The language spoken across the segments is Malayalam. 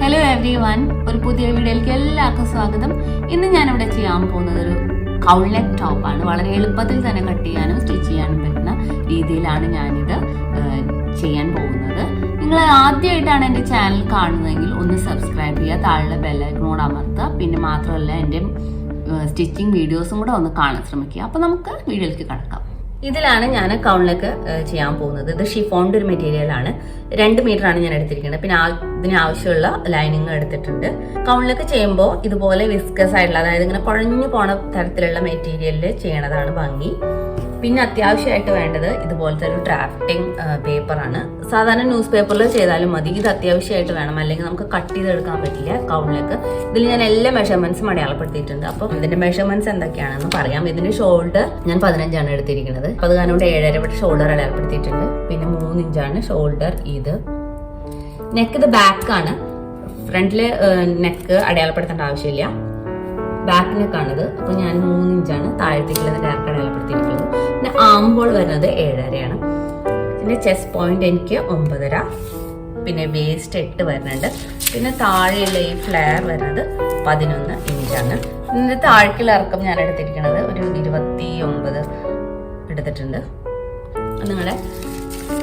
ഹലോ എവ്രിവൺ, ഒരു പുതിയ വീഡിയോയിലേക്ക് എല്ലാവർക്കും സ്വാഗതം. ഇന്ന് ഞാനിവിടെ ചെയ്യാൻ പോകുന്നത് ഒരു കൗൾ നെക്ക് ടോപ്പാണ്. വളരെ എളുപ്പത്തിൽ തന്നെ കട്ട് ചെയ്യാനും സ്റ്റിച്ച് ചെയ്യാനും പറ്റുന്ന രീതിയിലാണ് ഞാനിത് ചെയ്യാൻ പോകുന്നത്. നിങ്ങൾ ആദ്യമായിട്ടാണ് എൻ്റെ ചാനൽ കാണുന്നതെങ്കിൽ ഒന്ന് സബ്സ്ക്രൈബ് ചെയ്യുക, താഴെ ബെല്ലൈക്കണോട് അമർത്തുക. പിന്നെ മാത്രമല്ല എൻ്റെ സ്റ്റിച്ചിങ് വീഡിയോസും കൂടെ ഒന്ന് കാണാൻ ശ്രമിക്കുക. അപ്പോൾ നമുക്ക് വീഡിയോയിലേക്ക് കടക്കാം. ഇതിലാണ് ഞാൻ കൗൾ നെക്ക് ചെയ്യാൻ പോകുന്നത്. ഇത് ഷിഫോണിന്റെ ഒരു മെറ്റീരിയൽ ആണ്. 2 മീറ്ററാണ് ഞാൻ എടുത്തിരിക്കുന്നത്. പിന്നെ ഇതിന് ആവശ്യമുള്ള ലൈനിങ് എടുത്തിട്ടുണ്ട്. കൗൾ നെക്ക് ചെയ്യുമ്പോൾ ഇതുപോലെ വിസ്കസ് ആയിട്ടുള്ള, അതായത് ഇങ്ങനെ കുഴഞ്ഞു പോണ തരത്തിലുള്ള മെറ്റീരിയലിൽ ചെയ്യണതാണ് ഭംഗി. പിന്നെ അത്യാവശ്യമായിട്ട് വേണ്ടത് ഇതുപോലത്തെ ഒരു ഡ്രാഫ്റ്റിംഗ് പേപ്പറാണ്. സാധാരണ ന്യൂസ് പേപ്പറിൽ ചെയ്താലും മതി. ഇത് അത്യാവശ്യമായിട്ട് വേണം, അല്ലെങ്കിൽ നമുക്ക് കട്ട് ചെയ്തെടുക്കാൻ പറ്റില്ല കൗൾ നെക്ക്. ഇതിൽ ഞാൻ എല്ലാ മെഷർമെന്റ്സും അടയാളപ്പെടുത്തിയിട്ടുണ്ട്. അപ്പം ഇതിന്റെ മെഷർമെന്റ്സ് എന്തൊക്കെയാണെന്ന് പറയാം. ഇതിന്റെ ഷോൾഡർ ഞാൻ 15 എടുത്തിരിക്കുന്നത്. അപ്പോൾ അത് കാരണം 7.5 ഷോൾഡർ അടയാളപ്പെടുത്തിയിട്ടുണ്ട്. പിന്നെ 3 ഇഞ്ചാണ് ഷോൾഡർ. ഇത് നെക്ക്, ഇത് ബാക്കാണ്. ഫ്രണ്ടില് നെക്ക് അടയാളപ്പെടുത്തേണ്ട ആവശ്യമില്ല, ബാക്ക് നെക്കാണിത്. അപ്പൊ ഞാൻ 3 ഇഞ്ചാണ് താഴത്തേക്കുള്ളത് ഡയറക്റ്റ് അടയാളപ്പെടുത്തിയിരിക്കുന്നത്. പിന്നെ ആം ഹോൾ വരുന്നത് 7.5. പിന്നെ ചെസ്റ്റ് പോയിന്റ് എനിക്ക് 9.5. പിന്നെ വേസ്റ്റ് 8 വരുന്നുണ്ട്. പിന്നെ താഴെയുള്ള ഈ ഫ്ലെയർ വരുന്നത് 11 ഇഞ്ചാണ്. ഇതിന്റെ താഴേക്കുള്ള ഇറക്കം ഞാൻ എടുത്തിരിക്കുന്നത് ഒരു 29 എടുത്തിട്ടുണ്ട്. നിങ്ങളുടെ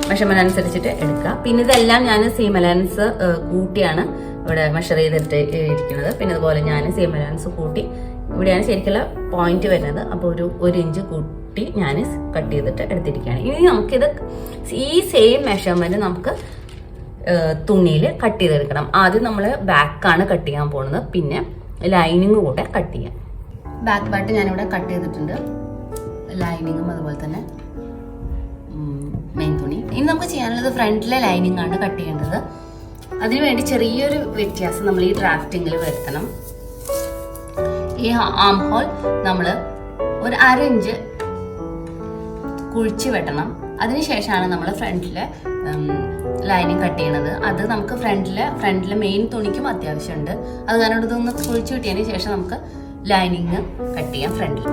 മെഷർമെന്റ് അനുസരിച്ചിട്ട് എടുക്കുക. പിന്നെ ഇതെല്ലാം ഞാൻ സീം അലയൻസ് കൂട്ടിയാണ് ഇവിടെ മെഷർ ചെയ്തിട്ട് ഇരിക്കുന്നത്. പിന്നെ അതുപോലെ ഞാൻ സീം അലയൻസ് കൂട്ടി ഇവിടെയാണ് ശരിക്കുള്ള പോയിന്റ് വരുന്നത്. അപ്പോൾ ഒരു ഇഞ്ച് കൂട്ടി ഞാൻ കട്ട് ചെയ്തിട്ട് എടുത്തിരിക്കുകയാണ്. ഇനി നമുക്കിത് ഈ സെയിം മെഷർമെന്റ് നമുക്ക് തുണിയിൽ കട്ട് ചെയ്തെടുക്കണം. ആദ്യം നമ്മൾ ബാക്കാണ് കട്ട് ചെയ്യാൻ പോകുന്നത്. പിന്നെ ലൈനിങ് കൂടെ കട്ട് ചെയ്യാം. ബാക്ക് പാർട്ട് ഞാനിവിടെ കട്ട് ചെയ്തിട്ടുണ്ട്, ലൈനിങ്ങും അതുപോലെ തന്നെ മെയിൻ തുണി. ഇനി നമുക്ക് ചെയ്യാനുള്ളത് ഫ്രണ്ടിലെ ലൈനിങ് ആണ് കട്ട് ചെയ്യേണ്ടത്. അതിനുവേണ്ടി ചെറിയൊരു വ്യത്യാസം നമ്മൾ ഈ ഡ്രാഫ്റ്റിങ്ങിൽ വരുത്തണം. ഈ ആം ഹോൾ നമ്മൾ ഒരു 1/2 ഇഞ്ച് കുഴിച്ച് വെട്ടണം. അതിനുശേഷമാണ് നമ്മൾ ഫ്രണ്ടിലെ ലൈനിങ് കട്ട് ചെയ്യണത്. അത് നമുക്ക് ഫ്രണ്ടിലെ മെയിൻ തുണിക്കും അത്യാവശ്യമുണ്ട്. അത് കാരണം ഇതൊന്ന് കുഴിച്ച് വെട്ടിയതിന് ശേഷം നമുക്ക് ലൈനിങ് കട്ട് ചെയ്യാം ഫ്രണ്ടിൽ.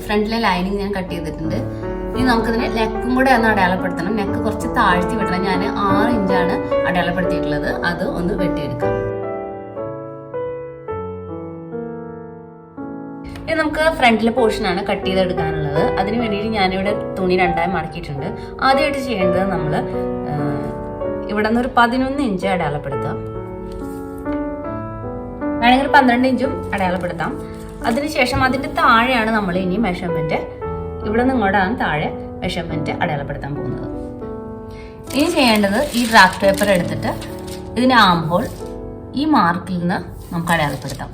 ഫ്രണ്ടിലെ ലൈനിങ് ഞാൻ കട്ട് ചെയ്തിട്ടുണ്ട്. ഇനി നമുക്കിതിന് നെക്കും കൂടെ ഒന്ന് അടയാളപ്പെടുത്തണം. നെക്ക് കുറച്ച് താഴ്ത്തി വെട്ടണം. ഞാൻ 6 ഇഞ്ചാണ് അടയാളപ്പെടുത്തിയിട്ടുള്ളത്. അത് ഒന്ന് വെട്ടിയെടുക്കാം. ഇനി നമുക്ക് ഫ്രണ്ടിലെ പോർഷനാണ് കട്ട് ചെയ്തെടുക്കാനുള്ളത്. അതിന് വേണ്ടിയിട്ട് ഞാനിവിടെ തുണി 2ആയി മടക്കിയിട്ടുണ്ട്. ആദ്യമായിട്ട് ചെയ്യേണ്ടത് നമ്മൾ ഇവിടെ നിന്ന് ഒരു 11 ഇഞ്ച് അടയാളപ്പെടുത്താം. വേണമെങ്കിൽ 12 ഇഞ്ചും അടയാളപ്പെടുത്താം. അതിനുശേഷം അതിന്റെ താഴെയാണ് നമ്മൾ ഇനി മെഷർമെന്റ്, ഇവിടെ നിന്ന് ഇങ്ങോട്ടാണ് താഴെ മെഷർമെന്റ് അടയാളപ്പെടുത്താൻ പോകുന്നത്. ഇനി ചെയ്യേണ്ടത് ഈ ഡ്രാഫ്റ്റ് പേപ്പർ എടുത്തിട്ട് ഇതിന്റെ ആം ഹോൾ ഈ മാർക്കിൽ നിന്ന് നമുക്ക് അടയാളപ്പെടുത്താം.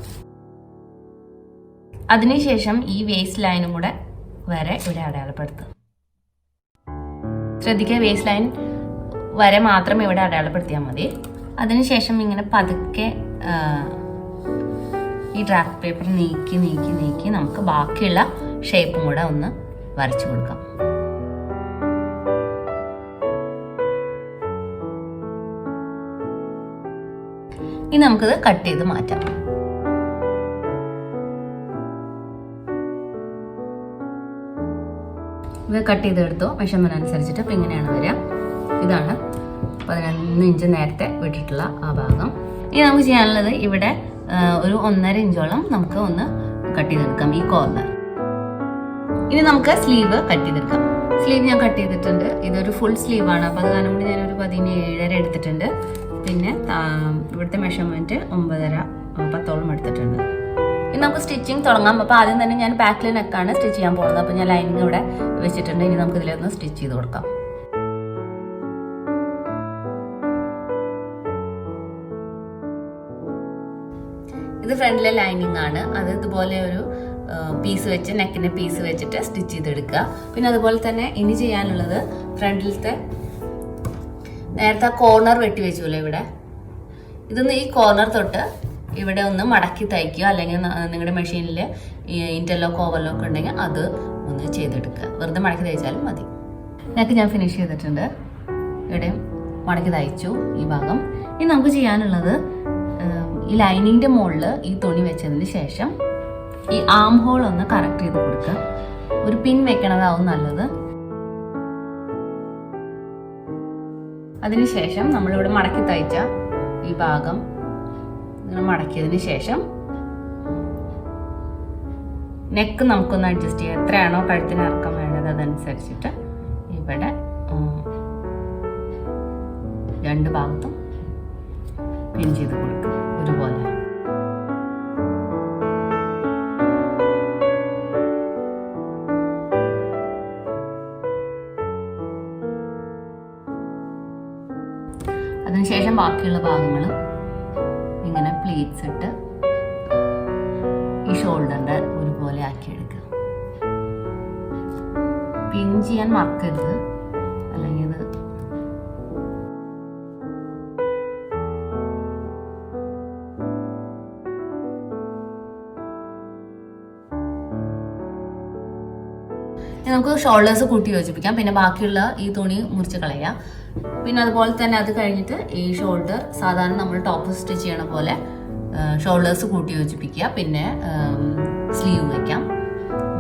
അതിനുശേഷം ഈ വേസ്റ്റ് ലൈനും കൂടെ വരെ ഇവിടെ അടയാളപ്പെടുത്താം. ശ്രദ്ധിക്കുക, വേസ്റ്റ് ലൈൻ വരെ മാത്രം ഇവിടെ അടയാളപ്പെടുത്തിയാൽ മതി. അതിനുശേഷം ഇങ്ങനെ പതുക്കെ ഈ ഡ്രാഫ്റ്റ് പേപ്പർ നീക്കി നമുക്ക് ബാക്കിയുള്ള ഷേപ്പും കൂടെ ഒന്ന് വരച്ചു കൊടുക്കാം. ഇനി നമുക്കിത് കട്ട് ചെയ്ത് മാറ്റാം. ഇത് കട്ട് ചെയ്തെടുത്തോ മെഷർമെന്റ് അനുസരിച്ചിട്ട്. അപ്പം ഇങ്ങനെയാണ് വരിക. ഇതാണ് 11 ഇഞ്ച് നേരത്തെ വിട്ടിട്ടുള്ള ആ ഭാഗം. ഇനി നമുക്ക് ചെയ്യാനുള്ളത് ഇവിടെ ഒരു 1.5 ഇഞ്ചോളം നമുക്ക് ഒന്ന് കട്ട് ചെയ്തെടുക്കാം ഈ കോർണർ. ഇനി നമുക്ക് സ്ലീവ് കട്ട് ചെയ്തെടുക്കാം. സ്ലീവ് ഞാൻ കട്ട് ചെയ്തിട്ടുണ്ട്. ഇതൊരു ഫുൾ സ്ലീവ് ആണ്. അപ്പോൾ അത് കാരണം കൊണ്ട് ഞാനൊരു 17.5 എടുത്തിട്ടുണ്ട്. പിന്നെ ഇവിടുത്തെ മെഷർമെന്റ് 9.5 10ഓളം എടുത്തിട്ടുണ്ട്. ഇനി നമുക്ക് സ്റ്റിച്ചിങ് തുടങ്ങാം. അപ്പോൾ ആദ്യം തന്നെ ഞാൻ ബാക്കിലെ നെക്കാണ് സ്റ്റിച്ച് ചെയ്യാൻ പോകുന്നത്. അപ്പോൾ ഞാൻ ലൈനിങ് ഇവിടെ വെച്ചിട്ടുണ്ട്. ഇനി നമുക്ക് ഇതിലൊന്ന് സ്റ്റിച്ച് ചെയ്ത് കൊടുക്കാം. ഇത് ഫ്രണ്ടിലെ ലൈനിങ് ആണ്. അത് ഇതുപോലെ ഒരു പീസ് വെച്ച്, നെക്കിന്റെ പീസ് വെച്ചിട്ട് സ്റ്റിച്ച് ചെയ്തെടുക്കുക. പിന്നെ അതുപോലെ തന്നെ ഇനി ചെയ്യാനുള്ളത് ഫ്രണ്ടിലത്തെ നേരത്തെ കോർണർ വെട്ടി വെച്ചല്ലോ ഇവിടെ, ഇതൊന്ന് ഈ കോർണർ തൊട്ട് ഇവിടെ ഒന്ന് മടക്കി തയ്ക്കുക. അല്ലെങ്കിൽ നിങ്ങളുടെ മെഷീനിൽ ഇന്റർലോക്ക് ഓവർലോക്ക് ഉണ്ടെങ്കിൽ അത് ഒന്ന് ചെയ്തെടുക്കുക. വെറുതെ മടക്കി തയ്ച്ചാലും മതി. നെക്ക് ഞാൻ ഫിനിഷ് ചെയ്തിട്ടുണ്ട്. ഇവിടെ മടക്കി തയ്ച്ചു ഈ ഭാഗം. ഇനി നമുക്ക് ചെയ്യാനുള്ളത് ഈ ലൈനിങ്ങിന്റെ മുകളിൽ ഈ തുണി വെച്ചതിന് ശേഷം ഈ ആം ഹോൾ ഒന്ന് കറക്റ്റ് ചെയ്ത് കൊടുക്കുക. ഒരു പിൻ വെക്കണതാവും നല്ലത്. അതിനുശേഷം നമ്മളിവിടെ മടക്കി തയ്ച്ച ഈ ഭാഗം മടക്കിയതിന് ശേഷം നെക്ക് നമുക്കൊന്ന് അഡ്ജസ്റ്റ് ചെയ്യാം. എത്രയാണോ കഴുത്തിന് ഇറക്കം വേണ്ടത് അതനുസരിച്ചിട്ട് ഇവിടെ രണ്ട് ഭാഗത്തും പിൻ ചെയ്ത് കൊടുക്കുക ഒരുപോലെ. അതിനുശേഷം ബാക്കിയുള്ള ഭാഗങ്ങൾ ഇങ്ങനെ പ്ലീറ്റ്സ് ഇട്ട് ഈ ഷോൾഡറിന്റെ ഒരുപോലെ ആക്കിയെടുക്കുക. പിൻ ചെയ്യാൻ മറക്കരുത്, അല്ലെങ്കിൽ ഇത് നമുക്ക് ഷോൾഡേഴ്സ് കൂട്ടി യോജിപ്പിക്കാം. പിന്നെ ബാക്കിയുള്ള ഈ തുണി മുറിച്ച് കളയാം. പിന്നെ അതുപോലെ തന്നെ അത് കഴിഞ്ഞിട്ട് ഈ ഷോൾഡർ സാധാരണ നമ്മൾ ടോപ്പ് സ്റ്റിച്ച് ചെയ്യണ പോലെ ഷോൾഡേഴ്സ് കൂട്ടി യോജിപ്പിക്കുക. പിന്നെ സ്ലീവ് വയ്ക്കാം.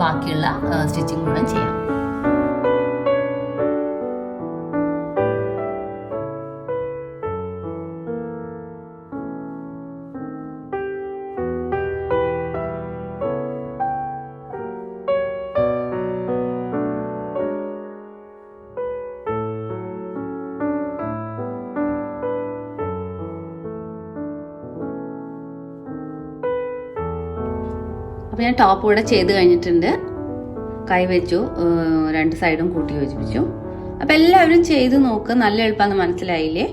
ബാക്കിയുള്ള സ്റ്റിച്ചിങ് കൂടെ ചെയ്യാം. അപ്പോൾ ഞാൻ ടോപ്പ് ഇവിടെ ചെയ്ത് കഴിഞ്ഞിട്ടുണ്ട്. കൈ വെച്ചു, രണ്ട് സൈഡും കൂട്ടി യോജിപ്പിച്ചു. അപ്പോൾ എല്ലാവരും ചെയ്ത് നോക്കുക, നല്ല എളുപ്പമാണെന്ന് മനസ്സിലായില്ലേ?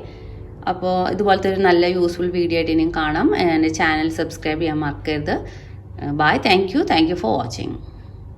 അപ്പോൾ ഇതുപോലത്തെ ഒരു നല്ല യൂസ്ഫുൾ വീഡിയോ ആയിട്ട് ഇനിയും കാണാം. എൻ്റെ ചാനൽ സബ്സ്ക്രൈബ് ചെയ്യാൻ മറക്കരുത്. Bye. Thank you for watching.